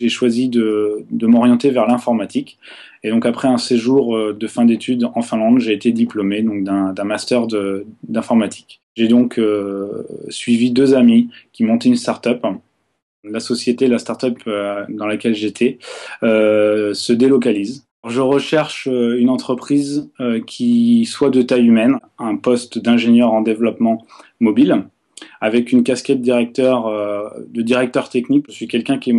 J'ai choisi de m'orienter vers l'informatique. Et donc après un séjour de fin d'études en Finlande, j'ai été diplômé donc d'un master d'informatique. J'ai donc suivi deux amis qui montaient une start-up. La société, la start-up dans laquelle j'étais, se délocalise. Je recherche une entreprise qui soit de taille humaine, un poste d'ingénieur en développement mobile, avec une casquette de directeur technique. Je suis quelqu'un qui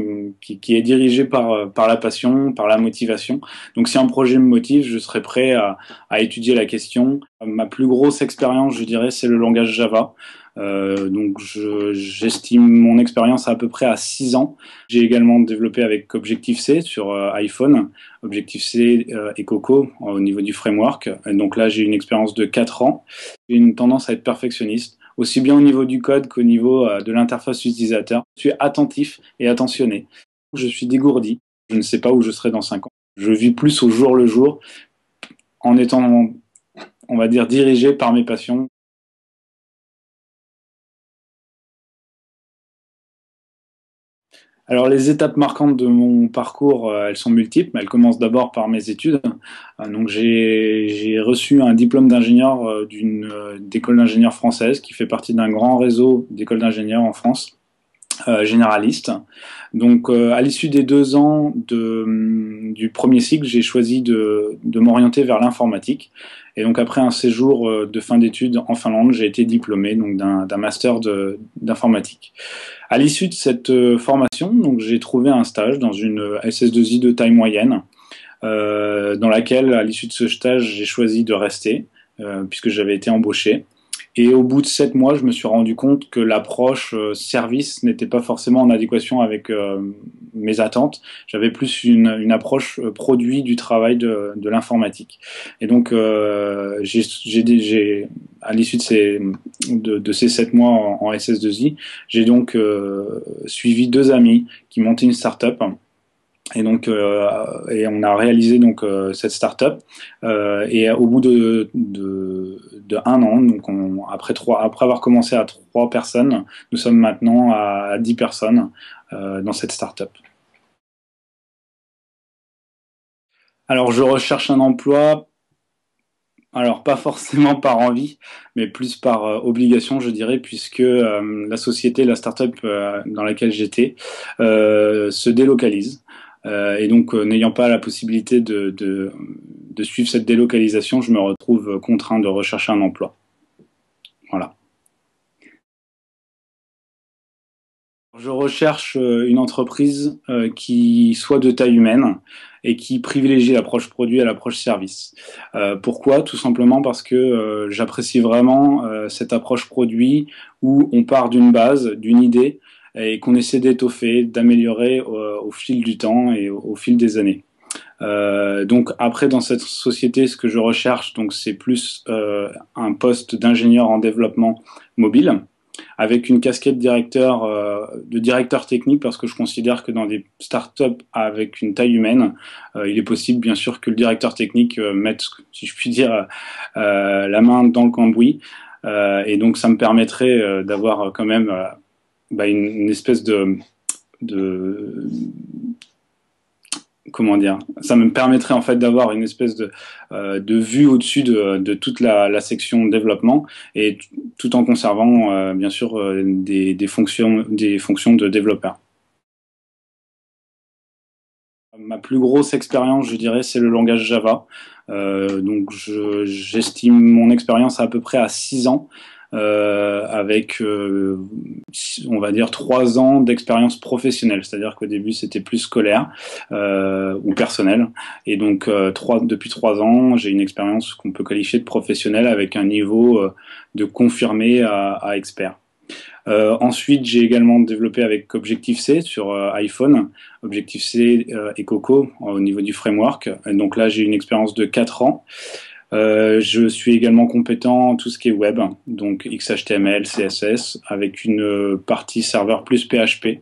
est dirigé par la passion, par la motivation. Donc si un projet me motive, je serai prêt à étudier la question. Ma plus grosse expérience, je dirais, c'est le langage Java. Donc j'estime mon expérience à peu près à 6 ans. J'ai également développé avec Objective-C sur iPhone, Objective-C et Coco au niveau du framework. Et donc là, j'ai une expérience de 4 ans. J'ai une tendance à être perfectionniste, aussi bien au niveau du code qu'au niveau de l'interface utilisateur. Je suis attentif et attentionné. Je suis dégourdi. Je ne sais pas où je serai dans 5 ans. Je vis plus au jour le jour en étant, on va dire, dirigé par mes passions. Alors les étapes marquantes de mon parcours, elles sont multiples, mais elles commencent d'abord par mes études. Donc j'ai reçu un diplôme d'ingénieur d'école d'ingénieurs française qui fait partie d'un grand réseau d'écoles d'ingénieurs en France. Généraliste. Donc, à l'issue des 2 ans du premier cycle, j'ai choisi de m'orienter vers l'informatique. Et donc, après un séjour de fin d'études en Finlande, j'ai été diplômé donc d'un master d'informatique. À l'issue de cette formation, donc j'ai trouvé un stage dans une SS2I de taille moyenne, dans laquelle, à l'issue de ce stage, j'ai choisi de rester, puisque j'avais été embauché. Et au bout de 7 mois, je me suis rendu compte que l'approche service n'était pas forcément en adéquation avec mes attentes. J'avais plus une approche produit du travail de l'informatique. Et donc, à l'issue de ces 7 mois en SS2I, j'ai donc suivi deux amis qui montaient une start-up. Et donc, et on a réalisé donc cette start-up. Et au bout de 1 an, donc après avoir commencé à 3 personnes, nous sommes maintenant à 10 personnes dans cette start-up. Alors, je recherche un emploi. Alors, pas forcément par envie, mais plus par obligation, je dirais, puisque la société, la start-up dans laquelle j'étais, se délocalise. Et donc, n'ayant pas la possibilité de suivre cette délocalisation, je me retrouve contraint de rechercher un emploi. Voilà. Je recherche une entreprise qui soit de taille humaine et qui privilégie l'approche produit à l'approche service. Pourquoi? Tout simplement parce que j'apprécie vraiment cette approche produit où on part d'une base, d'une idée, et qu'on essaie d'étoffer, d'améliorer au fil du temps et au fil des années. Donc après dans cette société, ce que je recherche, donc c'est plus un poste d'ingénieur en développement mobile, avec une casquette de directeur technique, parce que je considère que dans des startups avec une taille humaine, il est possible bien sûr que le directeur technique mette, si je puis dire, la main dans le cambouis, et donc ça me permettrait d'avoir quand même une espèce de comment dire, ça me permettrait en fait d'avoir une espèce de vue au-dessus de toute la section développement, et tout en conservant bien sûr des fonctions de développeur. Ma plus grosse expérience, je dirais, c'est le langage Java. Donc j'estime mon expérience à peu près à 6 ans, avec, on va dire, 3 ans d'expérience professionnelle. C'est-à-dire qu'au début, c'était plus scolaire ou personnel. Et donc, depuis 3 ans, j'ai une expérience qu'on peut qualifier de professionnelle, avec un niveau de confirmé à expert. Ensuite, j'ai également développé avec Objective-C sur iPhone, Objective-C et Coco au niveau du framework. Et donc là, j'ai une expérience de 4 ans. Je suis également compétent en tout ce qui est web, donc XHTML, CSS, avec une partie serveur plus PHP.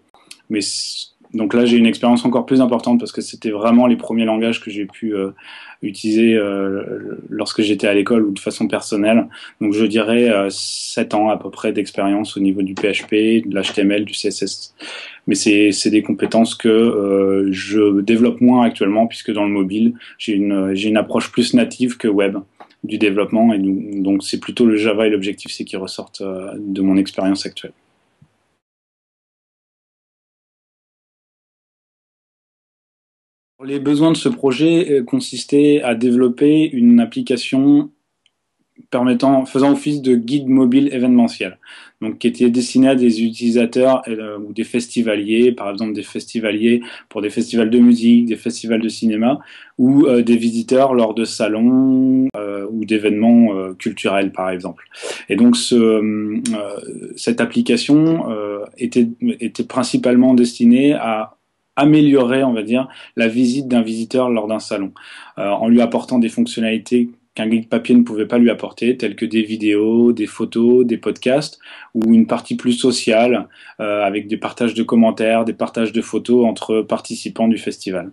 Mais Donc là, j'ai une expérience encore plus importante parce que c'était vraiment les premiers langages que j'ai pu utiliser lorsque j'étais à l'école ou de façon personnelle. Donc je dirais 7 ans à peu près d'expérience au niveau du PHP, de l'HTML, du CSS. Mais c'est des compétences que je développe moins actuellement puisque dans le mobile, j'ai une approche plus native que web du développement et donc c'est plutôt le Java et l'Objective-C qui ressortent de mon expérience actuelle. Les besoins de ce projet consistaient à développer une application faisant office de guide mobile événementiel, donc qui était destiné à des utilisateurs ou des festivaliers, par exemple des festivaliers pour des festivals de musique, des festivals de cinéma, ou des visiteurs lors de salons ou d'événements culturels, par exemple. Et donc cette application était principalement destinée à améliorer, on va dire, la visite d'un visiteur lors d'un salon, en lui apportant des fonctionnalités qu'un guide papier ne pouvait pas lui apporter, telles que des vidéos, des photos, des podcasts, ou une partie plus sociale, avec des partages de commentaires, des partages de photos entre participants du festival.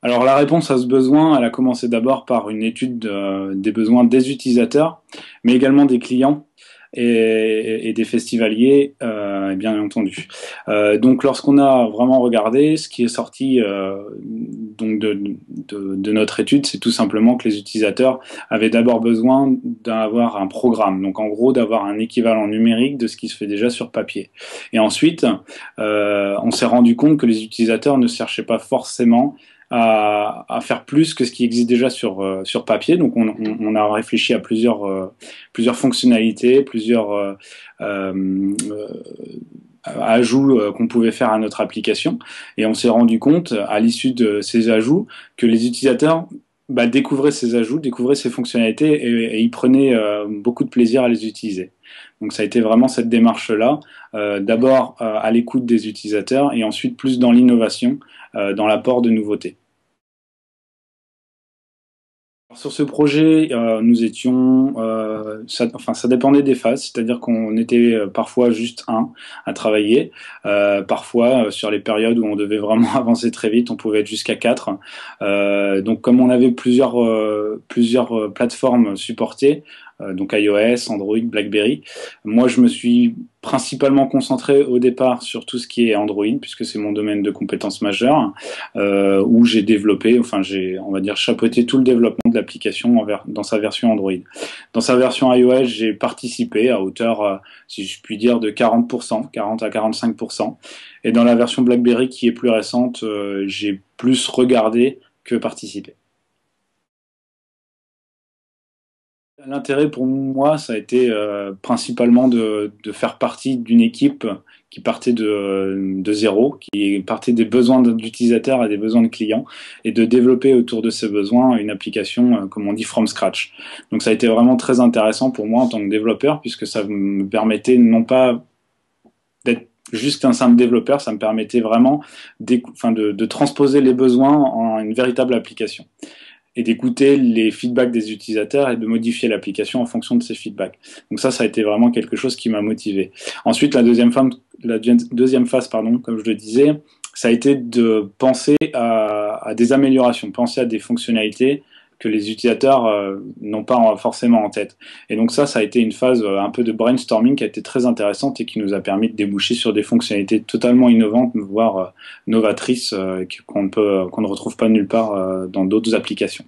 Alors la réponse à ce besoin, elle a commencé d'abord par une étude des besoins des utilisateurs, mais également des clients et des festivaliers, bien entendu. Donc lorsqu'on a vraiment regardé, ce qui est sorti donc de notre étude, c'est tout simplement que les utilisateurs avaient d'abord besoin d'avoir un programme, donc en gros d'avoir un équivalent numérique de ce qui se fait déjà sur papier. Et ensuite, on s'est rendu compte que les utilisateurs ne cherchaient pas forcément à faire plus que ce qui existe déjà sur papier. Donc on a réfléchi à plusieurs fonctionnalités, plusieurs ajouts qu'on pouvait faire à notre application. Et on s'est rendu compte, à l'issue de ces ajouts, que les utilisateurs découvraient ces ajouts, découvraient ces fonctionnalités et ils prenaient beaucoup de plaisir à les utiliser. Donc ça a été vraiment cette démarche-là, d'abord à l'écoute des utilisateurs et ensuite plus dans l'innovation, dans l'apport de nouveautés. Sur ce projet, nous étions, ça dépendait des phases, c'est-à-dire qu'on était parfois juste un à travailler, parfois sur les périodes où on devait vraiment avancer très vite, on pouvait être jusqu'à quatre. Donc comme on avait plusieurs plateformes supportées, donc iOS, Android, BlackBerry. Moi, je me suis principalement concentré au départ sur tout ce qui est Android, puisque c'est mon domaine de compétences majeures, où j'ai développé, on va dire, chapeauté tout le développement de l'application dans sa version Android. Dans sa version iOS, j'ai participé à hauteur, si je puis dire, de 40%, 40 à 45%. Et dans la version BlackBerry, qui est plus récente, j'ai plus regardé que participé. L'intérêt pour moi, ça a été principalement de faire partie d'une équipe qui partait de zéro, qui partait des besoins d'utilisateurs et des besoins de clients, et de développer autour de ces besoins une application, comme on dit, from scratch. Donc ça a été vraiment très intéressant pour moi en tant que développeur, puisque ça me permettait non pas d'être juste un simple développeur, ça me permettait vraiment de transposer les besoins en une véritable application et d'écouter les feedbacks des utilisateurs et de modifier l'application en fonction de ces feedbacks. Donc ça a été vraiment quelque chose qui m'a motivé. Ensuite, la deuxième phase, comme je le disais, ça a été de penser à des améliorations, penser à des fonctionnalités que les utilisateurs n'ont pas forcément en tête. Et donc ça a été une phase un peu de brainstorming qui a été très intéressante et qui nous a permis de déboucher sur des fonctionnalités totalement innovantes, voire novatrices, qu'on ne retrouve pas nulle part dans d'autres applications.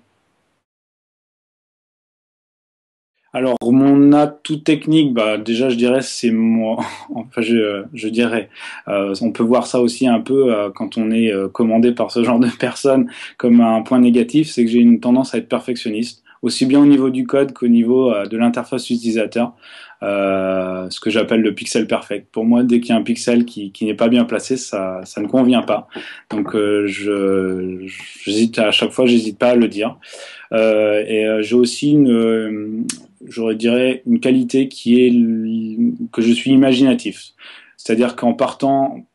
Alors, mon atout technique, déjà, je dirais, c'est moi. Enfin, je dirais, on peut voir ça aussi un peu quand on est commandé par ce genre de personnes comme un point négatif, c'est que j'ai une tendance à être perfectionniste, aussi bien au niveau du code qu'au niveau de l'interface utilisateur, ce que j'appelle le pixel perfect. Pour moi, dès qu'il y a un pixel qui n'est pas bien placé, ça ne convient pas. Donc, j'hésite à chaque fois, j'hésite pas à le dire. J'ai aussi dirais une qualité que je suis imaginatif. C'est-à-dire qu'en partant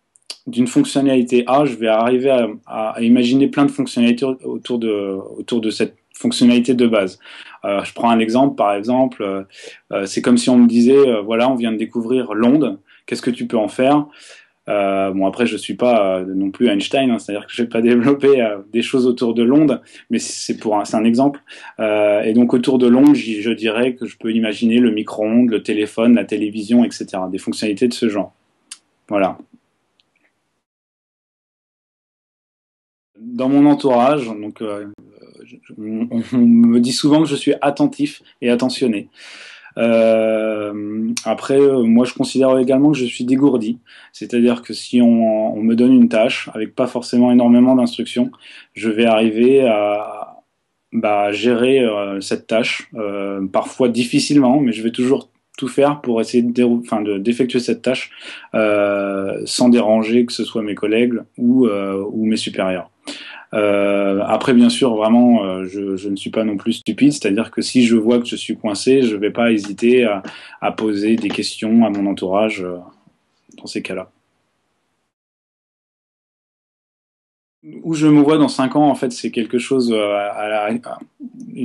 d'une fonctionnalité A, je vais arriver à imaginer plein de fonctionnalités autour de cette fonctionnalité de base. Je prends un exemple, par exemple, c'est comme si on me disait, voilà, on vient de découvrir l'onde. qu'est-ce que tu peux en faire? Bon, après, je suis pas non plus Einstein, hein, c'est-à-dire que je vais pas développer des choses autour de l'onde, mais c'est un exemple. Et donc autour de l'onde, je dirais que je peux imaginer le micro-ondes, le téléphone, la télévision, etc. Des fonctionnalités de ce genre. Voilà. Dans mon entourage, donc on me dit souvent que je suis attentif et attentionné. Après, moi, je considère également que je suis dégourdi. C'est-à-dire que si on me donne une tâche avec pas forcément énormément d'instructions, je vais arriver à gérer cette tâche, parfois difficilement, mais je vais toujours tout faire pour essayer d'effectuer cette tâche sans déranger que ce soit mes collègues ou mes supérieurs. Après, bien sûr, vraiment, je ne suis pas non plus stupide, c'est-à-dire que si je vois que je suis coincé, je ne vais pas hésiter à poser des questions à mon entourage dans ces cas-là. Où je me vois dans 5 ans, en fait, c'est quelque chose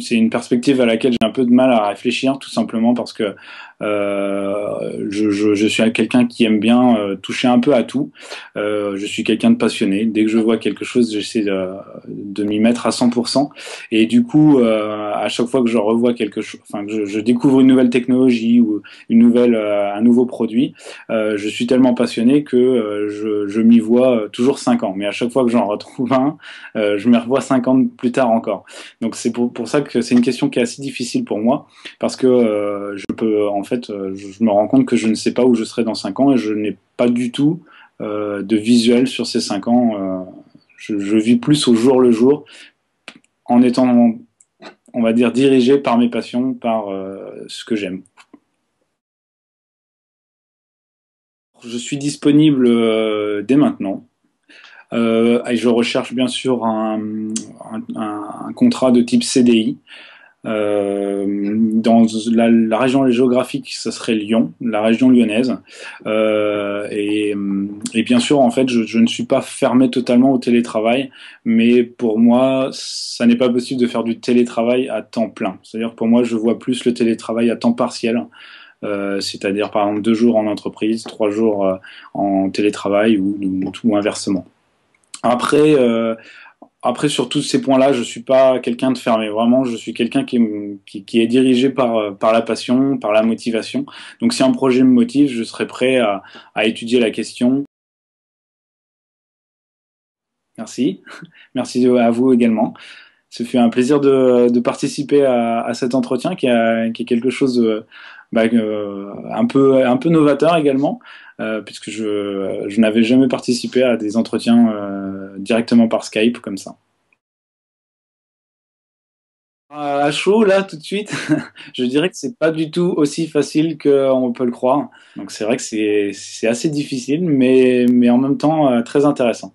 c'est une perspective à laquelle j'ai un peu de mal à réfléchir, tout simplement parce que je suis quelqu'un qui aime bien toucher un peu à tout. Je suis quelqu'un de passionné. Dès que je vois quelque chose, j'essaie de m'y mettre à 100%. Et du coup, à chaque fois que je revois quelque chose, enfin que je découvre une nouvelle technologie ou un nouveau produit, je suis tellement passionné que je m'y vois toujours 5 ans. Mais à chaque fois que j'en retrouve un, je me revois 5 ans plus tard encore. Donc c'est pour ça que c'est une question qui est assez difficile pour moi, parce que je me rends compte que je ne sais pas où je serai dans 5 ans et je n'ai pas du tout de visuel sur ces 5 ans. Je vis plus au jour le jour en étant, on va dire, dirigé par mes passions, par ce que j'aime. Je suis disponible dès maintenant. Et je recherche bien sûr un contrat de type CDI. Dans la région géographique, ça serait Lyon, la région lyonnaise. Et bien sûr, en fait, je ne suis pas fermé totalement au télétravail, mais pour moi, ça n'est pas possible de faire du télétravail à temps plein. C'est-à-dire, pour moi, je vois plus le télétravail à temps partiel. C'est-à-dire par exemple 2 jours en entreprise, 3 jours en télétravail ou inversement. Après, après, sur tous ces points-là, je suis pas quelqu'un de fermé. Vraiment, je suis quelqu'un qui est dirigé par la passion, par la motivation. Donc, si un projet me motive, je serai prêt à étudier la question. Merci. Merci à vous également. Ce fut un plaisir de participer à cet entretien qui est quelque chose un peu novateur également, puisque je n'avais jamais participé à des entretiens directement par Skype comme ça. À chaud, là, tout de suite, je dirais que c'est pas du tout aussi facile qu'on peut le croire. Donc c'est vrai que c'est assez difficile, mais en même temps très intéressant.